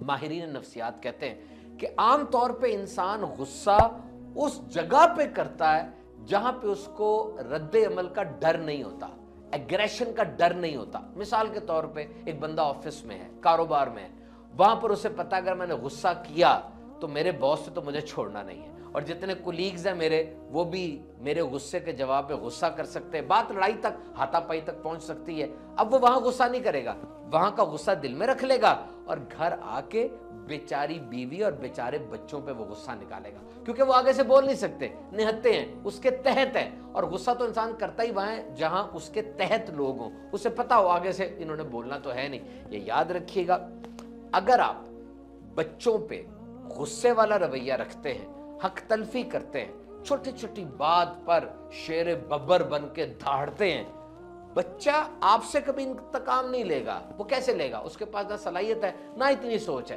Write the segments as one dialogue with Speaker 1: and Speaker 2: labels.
Speaker 1: ماہرین نفسیات کہتے ہیں کہ عام طور پہ انسان غصہ اس جگہ پہ کرتا ہے جہاں پہ اس کو رد عمل کا ڈر نہیں ہوتا، ایگریشن کا ڈر نہیں ہوتا۔ مثال کے طور پہ ایک بندہ آفس میں ہے، کاروبار میں ہے، وہاں پر اسے پتا اگر میں نے غصہ کیا تو میرے باس سے تو مجھے چھوڑنا نہیں ہے، اور جتنے کولیگز ہیں میرے وہ بھی میرے غصے کے جواب پہ غصہ کر سکتے ہیں، بات لڑائی تک ہاتھا پائی تک پہنچ سکتی ہے۔ اب وہ وہاں غصہ نہیں کرے گا، وہاں کا غصہ دل میں رکھ لے گا اور گھر آ کے بیچاری بیوی اور بیچارے بچوں پہ وہ غصہ نکالے گا، کیونکہ وہ آگے سے بول نہیں سکتے، نہتے ہیں، اس کے تحت ہیں، اور غصہ تو انسان کرتا ہی وہاں ہے جہاں اس کے تحت لوگ ہوں، اسے پتا ہو آگے سے انہوں نے بولنا تو ہے نہیں۔ یہ یاد رکھیے گا، اگر آپ بچوں پہ غصے والا رویہ رکھتے ہیں، حق تلفی کرتے ہیں، چھوٹی چھوٹی بات پر شیر ببر بن کے دھاڑتے ہیں، بچہ آپ سے کبھی انتقام نہیں لے گا۔ وہ کیسے لے گا؟ اس کے پاس نہ صلاحیت ہے نہ اتنی سوچ ہے۔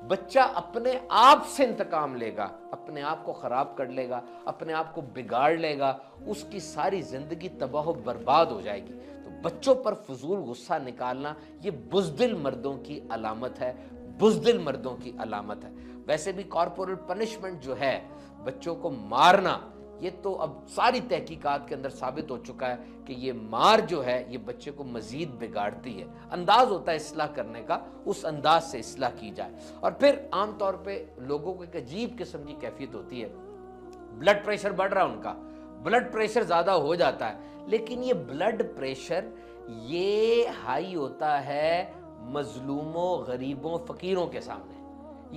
Speaker 1: بچہ اپنے آپ سے انتقام لے گا، اپنے آپ کو خراب کر لے گا، اپنے آپ کو بگاڑ لے گا، اس کی ساری زندگی تباہ و برباد ہو جائے گی۔ تو بچوں پر فضول غصہ نکالنا یہ بزدل مردوں کی علامت ہے، بزدل مردوں کی علامت ہے۔ ویسے بھی کارپورل پنشمنٹ جو ہے، بچوں کو مارنا، یہ تو اب ساری تحقیقات کے اندر ثابت ہو چکا ہے کہ یہ مار جو ہے یہ بچے کو مزید بگاڑتی ہے۔ انداز ہوتا ہے اصلاح کرنے کا، اس انداز سے اصلاح کی جائے۔ اور پھر عام طور پہ لوگوں کو ایک عجیب قسم کی کیفیت ہوتی ہے، بلڈ پریشر بڑھ رہا ہے، ان کا بلڈ پریشر زیادہ ہو جاتا ہے، لیکن یہ بلڈ پریشر یہ ہائی ہوتا ہے مظلوموں، غریبوں، فقیروں کے سامنے،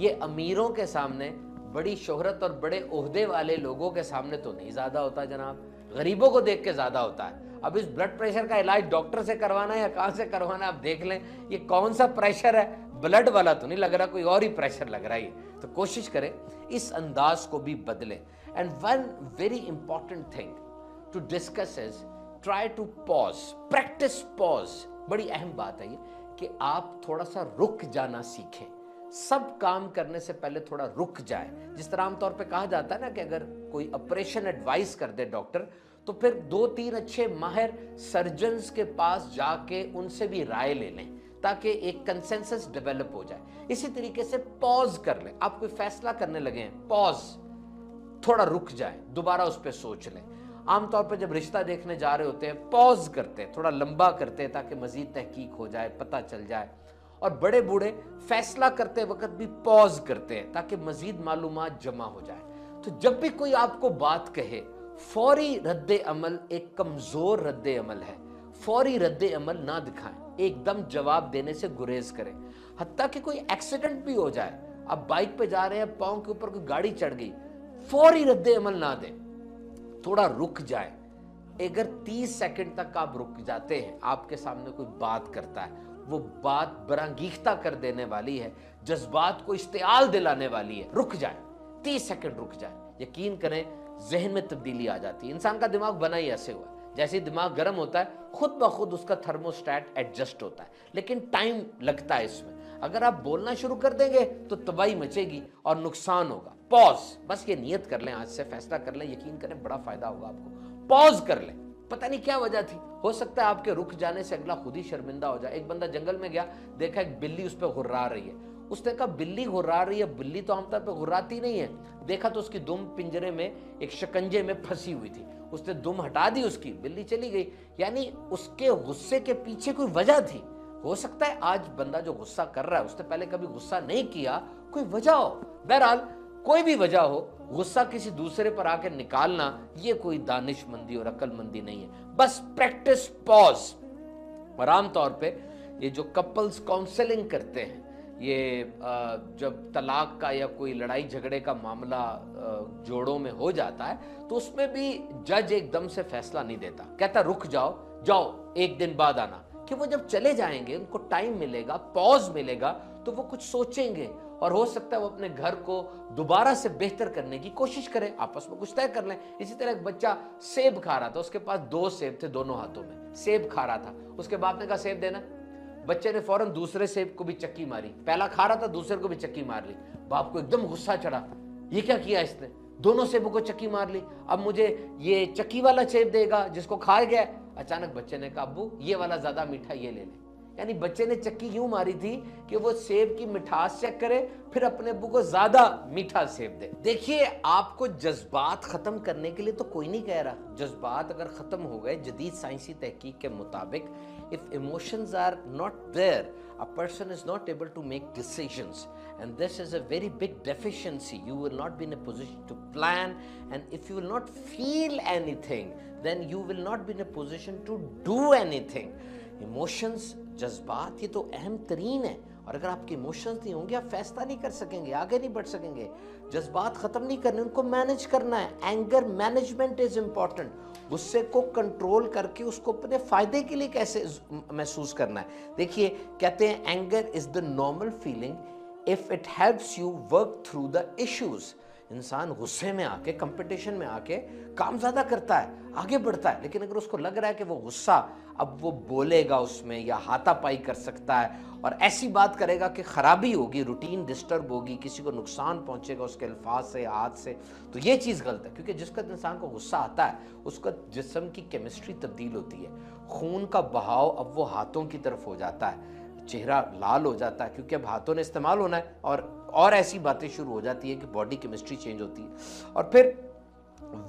Speaker 1: یہ امیروں کے سامنے، بڑی شہرت اور بڑے عہدے والے لوگوں کے سامنے تو نہیں زیادہ ہوتا جناب، غریبوں کو دیکھ کے زیادہ ہوتا ہے۔ اب اس بلڈ پریشر کا علاج ڈاکٹر سے کروانا ہے یا کہاں سے کروانا ہے آپ دیکھ لیں، یہ کون سا پریشر ہے، بلڈ والا تو نہیں لگ رہا، کوئی اور ہی پریشر لگ رہا ہے۔ تو کوشش کریں اس انداز کو بھی بدلیں۔ And one very important thing to discuss is try to pause, practice pause. بڑی اہم بات ہے یہ کہ آپ تھوڑا سا رک جانا سیکھیں، سب کام کرنے سے پہلے تھوڑا رک جائے۔ جس طرح عام طور پہ کہا جاتا ہے نا کہ اگر کوئی آپریشن ایڈوائز کر دے ڈاکٹر تو پھر 2-3 اچھے ماہر سرجنز کے پاس جا کے ان سے بھی رائے لے لیں تاکہ ایک کنسنسس ڈیولپ ہو جائے۔ اسی طریقے سے پاز کر لیں، آپ کوئی فیصلہ کرنے لگے ہیں، پاز، تھوڑا رک جائیں، دوبارہ اس پہ سوچ لیں۔ عام طور پہ جب رشتہ دیکھنے جا رہے ہوتے ہیں پاز کرتے ہیں، تھوڑا لمبا کرتے ہیں تاکہ مزید تحقیق ہو جائے، پتہ چل جائے۔ اور بڑے بوڑھے فیصلہ کرتے وقت بھی پاز کرتے ہیں تاکہ مزید معلومات جمع ہو جائے۔ تو جب بھی کوئی آپ کو بات کہے، فوری رد عمل ایک کمزور رد عمل ہے، فوری رد عمل نہ دکھائیں، ایک دم جواب دینے سے گریز کریں۔ حتیٰ کہ کوئی ایکسیڈنٹ بھی ہو جائے، آپ بائک پہ جا رہے ہیں، پاؤں کے اوپر کوئی گاڑی چڑھ گئی، فوری رد عمل نہ دیں، تھوڑا رک جائیں۔ اگر 30 سیکنڈ تک آپ رک جاتے ہیں، آپ کے سامنے کوئی بات کرتا ہے، وہ بات برانگیختہ کر دینے والی ہے، جذبات کو اشتعال دلانے والی ہے، رک جائیں، 30 سیکنڈ رک جائیں، یقین کریں ذہن میں تبدیلی آ جاتی ہے۔ انسان کا دماغ بنا ہی ایسے ہوا ہے، جیسے دماغ گرم ہوتا ہے خود بخود اس کا تھرموسٹیٹ ایڈجسٹ ہوتا ہے، لیکن ٹائم لگتا ہے اس میں۔ اگر آپ بولنا شروع کر دیں گے تو تباہی مچے گی اور نقصان ہوگا۔ پاز، بس یہ نیت کر لیں، آج سے فیصلہ کر لیں، یقین کریں بڑا فائدہ ہوگا آپ کو۔ پاز کر لیں، پتہ نہیں کیا وجہ تھی، ہو سکتا ہے آپ کے رک جانے سے اگلا خود ہی شرمندہ ہو جائے۔ ایک بندہ جنگل میں گیا، دیکھا ایک بلی اس پہ غرا رہی ہے، اس نے کہا بلی غرا رہی ہے، بلی تو عام طور پہ غراتی نہیں ہے۔ دیکھا تو اس کی دم پنجرے میں ایک شکنجے میں پھنسی ہوئی تھی، اس نے دم ہٹا دی، اس کی بلی چلی گئی۔ یعنی اس کے غصے کے پیچھے کوئی وجہ تھی۔ ہو سکتا ہے آج بندہ جو غصہ کر رہا ہے اس نے پہلے کبھی غصہ نہیں کیا، کوئی وجہ ہو۔ بہرحال کوئی بھی وجہ ہو، غصہ کسی دوسرے پر آ کے نکالنا یہ کوئی دانش مندی اور عقل مندی نہیں ہے، بس پریکٹس پاز۔ اور عام طور پہ یہ جو کپلز کاؤنسلنگ کرتے ہیں، یہ جب طلاق کا یا کوئی لڑائی جھگڑے کا معاملہ جوڑوں میں ہو جاتا ہے تو اس میں بھی جج ایک دم سے فیصلہ نہیں دیتا، کہتا رک جاؤ، جاؤ ایک دن بعد آنا، کہ وہ جب چلے جائیں گے ان کو ٹائم ملے گا، پاز ملے گا، تو وہ کچھ سوچیں گے اور ہو سکتا ہے وہ اپنے گھر کو دوبارہ سے بہتر کرنے کی کوشش کریں، آپس میں کچھ طے کر لیں۔ اسی طرح ایک بچہ سیب کھا رہا تھا، اس کے پاس 2 سیب تھے دونوں ہاتھوں میں، سیب کھا رہا تھا، اس کے باپ نے کہا سیب دینا، بچے نے فوراً دوسرے سیب کو بھی چکی ماری، پہلا کھا رہا تھا دوسرے کو بھی چکی مار لی۔ باپ کو ایک دم غصہ چڑھا، یہ کیا کیا اس نے، دونوں سیبوں کو چکی مار لی، اب مجھے یہ چکی والا سیب دے گا جس کو کھایا گیا۔ اچانک بچے نے کہا ابو یہ والا زیادہ میٹھا، یہ لے لیں۔ یعنی بچے نے چکی یوں ماری تھی کہ وہ سیب کی مٹھاس چیک کرے پھر اپنے ابو کو زیادہ میٹھا سیب دے۔ دیکھیے آپ کو جذبات ختم کرنے کے لیے تو کوئی نہیں کہہ رہا، جذبات اگر ختم ہو گئے جدید سائنسی تحقیق کے مطابق if emotions are not there, a person is not able to make decisions, and this is a very big deficiency. You will not be in a position to plan, and if you will not feel anything, then you will not be in a position to do anything. Emotions, جذبات یہ تو اہم ترین ہے، اور اگر آپ کے emotions نہیں ہوں گے آپ فیصلہ نہیں کر سکیں گے، آگے نہیں بڑھ سکیں گے۔ جذبات ختم نہیں کرنے، ان کو مینج کرنا ہے۔ اینگر مینجمنٹ از امپورٹنٹ، غصے کو کنٹرول کر کے اس کو اپنے فائدے کے لیے کیسے محسوس کرنا ہے۔ دیکھیے کہتے ہیں anger is the normal feeling if it helps you work through the issues. انسان غصے میں آ کے، کمپٹیشن میں آ کے کام زیادہ کرتا ہے، آگے بڑھتا ہے، لیکن اگر اس کو لگ رہا ہے کہ وہ غصہ اب وہ بولے گا اس میں یا ہاتھا پائی کر سکتا ہے اور ایسی بات کرے گا کہ خرابی ہوگی، روٹین ڈسٹرب ہوگی، کسی کو نقصان پہنچے گا اس کے الفاظ سے، ہاتھ سے، تو یہ چیز غلط ہے۔ کیونکہ جس وقت انسان کو غصہ آتا ہے اس کا جسم کی کیمسٹری تبدیل ہوتی ہے، خون کا بہاؤ اب وہ ہاتھوں کی طرف ہو جاتا ہے، چہرہ لال ہو جاتا ہے کیونکہ اب ہاتھوں نے استعمال ہونا ہے، اور ایسی باتیں شروع ہو جاتی ہے کہ باڈی کیمسٹری چینج ہوتی ہے۔ اور پھر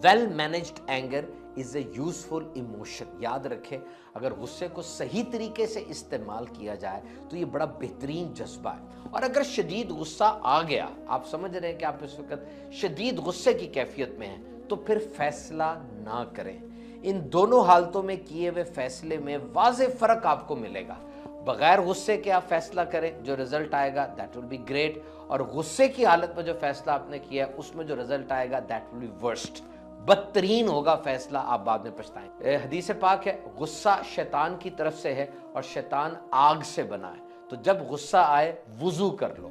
Speaker 1: well managed anger is a useful emotion. یاد رکھیں اگر غصے کو صحیح طریقے سے استعمال کیا جائے تو یہ بڑا بہترین جذبہ ہے۔ اور اگر شدید غصہ آ گیا، آپ سمجھ رہے ہیں کہ آپ اس وقت شدید غصے کی کیفیت میں ہیں، تو پھر فیصلہ نہ کریں۔ ان دونوں حالتوں میں کیے ہوئے فیصلے میں واضح فرق آپ کو ملے گا۔ بغیر غصے کے آپ فیصلہ کریں، جو رزلٹ آئے گا دیٹ ول بی گریٹ، اور غصے کی حالت میں جو فیصلہ آپ نے کیا ہے اس میں جو رزلٹ آئے گا دیٹ ول بی ورسٹ، بدترین ہوگا فیصلہ، آپ بعد میں پچھتائیں۔ حدیث پاک ہے غصہ شیطان کی طرف سے ہے اور شیطان آگ سے بنا ہے، تو جب غصہ آئے وضو کر لو۔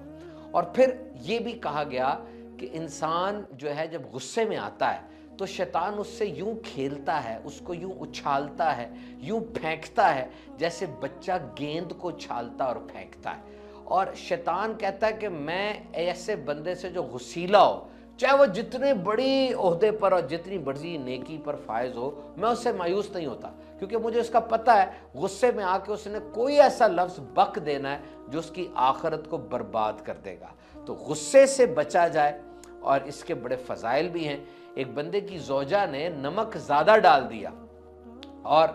Speaker 1: اور پھر یہ بھی کہا گیا کہ انسان جو ہے جب غصے میں آتا ہے تو شیطان اس سے یوں کھیلتا ہے، اس کو یوں اچھالتا ہے، یوں پھینکتا ہے جیسے بچہ گیند کو اچھالتا اور پھینکتا ہے۔ اور شیطان کہتا ہے کہ میں ایسے بندے سے جو غصیلا ہو، چاہے وہ جتنے بڑی عہدے پر اور جتنی بڑی نیکی پر فائز ہو، میں اس سے مایوس نہیں ہوتا، کیونکہ مجھے اس کا پتہ ہے غصے میں آ کے اس نے کوئی ایسا لفظ بک دینا ہے جو اس کی آخرت کو برباد کر دے گا۔ تو غصے سے بچا جائے، اور اس کے بڑے فضائل بھی ہیں۔ ایک بندے کی زوجہ نے نمک زیادہ ڈال دیا، اور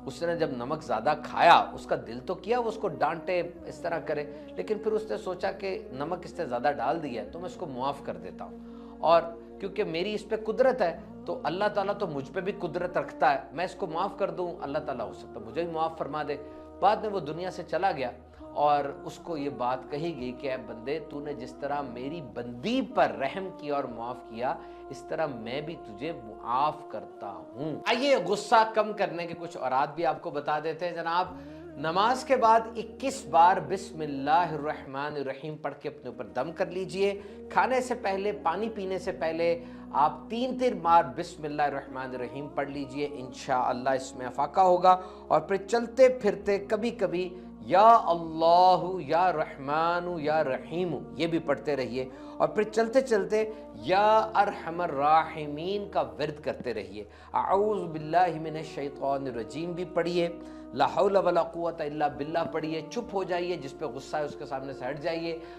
Speaker 1: اس نے جب نمک زیادہ کھایا اس کا دل تو کیا وہ اس کو ڈانٹے، اس طرح کرے، لیکن پھر اس نے سوچا کہ نمک اس نے زیادہ ڈال دیا ہے تو میں اس کو معاف کر دیتا ہوں، اور کیونکہ میری اس پہ قدرت ہے تو اللہ تعالیٰ تو مجھ پہ بھی قدرت رکھتا ہے، میں اس کو معاف کر دوں، اللہ تعالیٰ ہو سکتا مجھے بھی معاف فرما دے۔ بعد میں وہ دنیا سے چلا گیا اور اس کو یہ بات کہی گئی کہ اے بندے، تو نے جس طرح میری بندی پر رحم کیا اور معاف کیا، اس طرح میں بھی تجھے معاف کرتا ہوں۔ آئیے غصہ کم کرنے کے کچھ اورات بھی آپ کو بتا دیتے ہیں جناب۔ نماز کے بعد 21 بار بسم اللہ الرحمن الرحیم پڑھ کے اپنے اوپر دم کر لیجئے۔ کھانے سے پہلے، پانی پینے سے پہلے آپ 3 بار بسم اللہ الرحمن الرحیم پڑھ لیجئے، انشاءاللہ اس میں افاقہ ہوگا۔ اور پھر چلتے پھرتے کبھی کبھی یا اللہ یا رحمان یا رحیم یہ بھی پڑھتے رہیے، اور پھر چلتے چلتے یا ارحم الراحمین کا ورد کرتے رہیے۔ اعوذ باللہ من الشیطان الرجیم بھی پڑھیے، لا حول ولا قوت الا باللہ پڑھیے، چپ ہو جائیے، جس پہ غصہ ہے اس کے سامنے سے ہٹ جائیے،